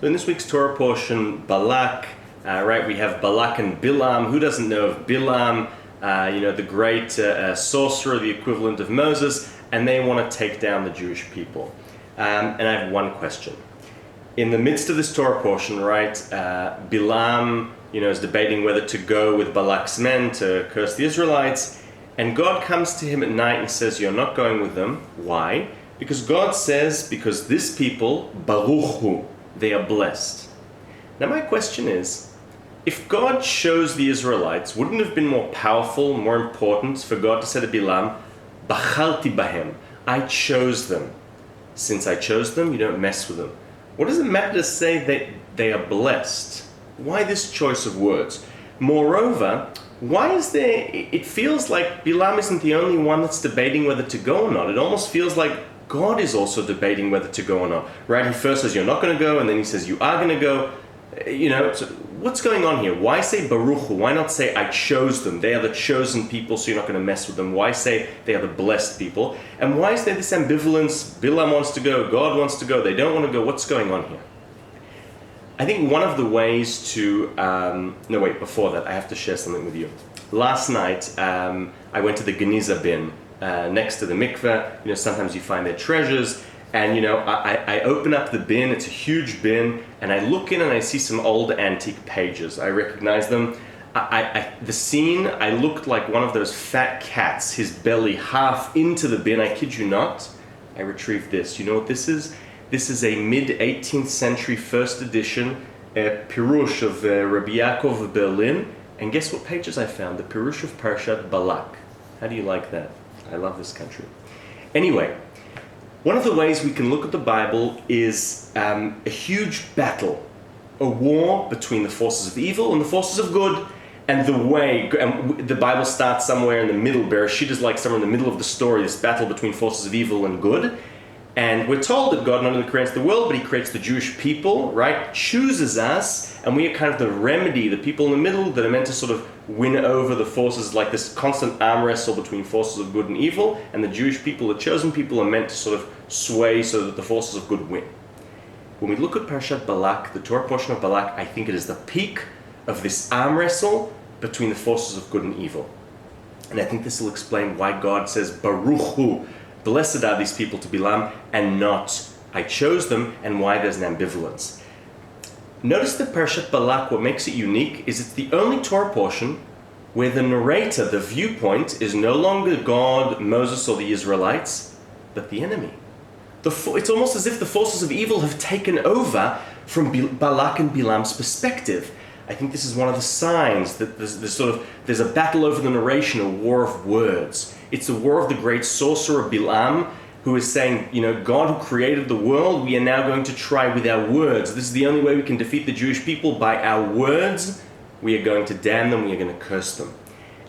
So in this week's Torah portion, Balak, right, we have Balak and Bilam. Who doesn't know of Bilam? The great sorcerer, the equivalent of Moses, and they want to take down the Jewish people. And I have one question. In the midst of this Torah portion, right, Bilam, is debating whether to go with Balak's men to curse the Israelites, and God comes to him at night and says, you're not going with them. Why? Because God says, because this people, Baruch Hu, they are blessed. Now my question is, if God chose the Israelites, wouldn't it have been more powerful, more important for God to say to Bilam, Bachalti bahem, I chose them. Since I chose them, you don't mess with them. What does it matter to say that they are blessed? Why this choice of words? Moreover, why is there, it feels like Bilam isn't the only one that's debating whether to go or not. It almost feels like God is also debating whether to go or not. Right? He first says, you're not going to go, and then he says, you are going to go. So what's going on here? Why say Baruch Hu? Why not say, I chose them? They are the chosen people, so you're not going to mess with them. Why say they are the blessed people? And why is there this ambivalence? Bilam wants to go, God wants to go, they don't want to go. What's going on here? I think one of the ways to... before that, I have to share something with you. Last night, I went to the Geniza bin next to the mikveh. Sometimes you find their treasures. And I open up the bin, it's a huge bin, and I look in and I see some old antique pages. I recognize them. The scene, I looked like one of those fat cats, his belly half into the bin, I kid you not. I retrieved this. You know what this is? This is a mid-18th century first edition Pirush of Rabbi Yaakov of Berlin. And guess what pages I found? The Pirush of Parashat Balak. How do you like that? I love this country. Anyway, one of the ways we can look at the Bible is a huge battle, a war between the forces of evil and the forces of good, and the Bible starts somewhere in the middle. Bereshit is like somewhere in the middle of the story, this battle between forces of evil and good. And we're told that God not only creates the world, but he creates the Jewish people, right? Chooses us, and we are kind of the remedy, the people in the middle that are meant to sort of win over the forces, like this constant arm wrestle between forces of good and evil, and the Jewish people, the chosen people, are meant to sort of sway so that the forces of good win. When we look at Parashat Balak, the Torah portion of Balak, I think it is the peak of this arm wrestle between the forces of good and evil. And I think this will explain why God says, Baruch Hu, blessed are these people to Bilam, and not, I chose them, and why there's an ambivalence. Notice that Parashat Balak, what makes it unique is it's the only Torah portion where the narrator, the viewpoint, is no longer God, Moses, or the Israelites, but the enemy. It's almost as if the forces of evil have taken over from Balak and Bilam's perspective. I think this is one of the signs that there's a battle over the narration, a war of words. It's the war of the great sorcerer Bilam, who is saying, God who created the world, we are now going to try with our words. This is the only way we can defeat the Jewish people. By our words, we are going to damn them, we are going to curse them.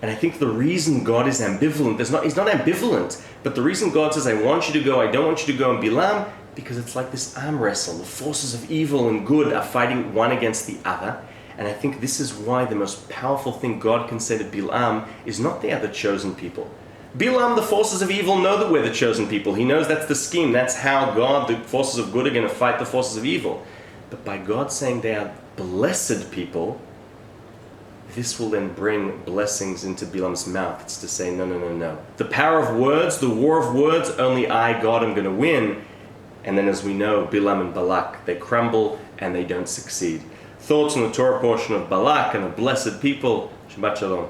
And I think the reason God is ambivalent, he's not ambivalent, but the reason God says, I want you to go, I don't want you to go, in Bilam, because it's like this arm wrestle. The forces of evil and good are fighting one against the other. And I think this is why the most powerful thing God can say to Bilam is not they are the chosen people. Bilam, the forces of evil, know that we're the chosen people. He knows that's the scheme. That's how God, the forces of good, are going to fight the forces of evil. But by God saying they are blessed people, this will then bring blessings into Bilam's mouth. It's to say, no. The power of words, the war of words, only I, God, am going to win. And then as we know, Bilam and Balak, they crumble and they don't succeed. Thoughts on the Torah portion of Balak and the blessed people. Shabbat Shalom.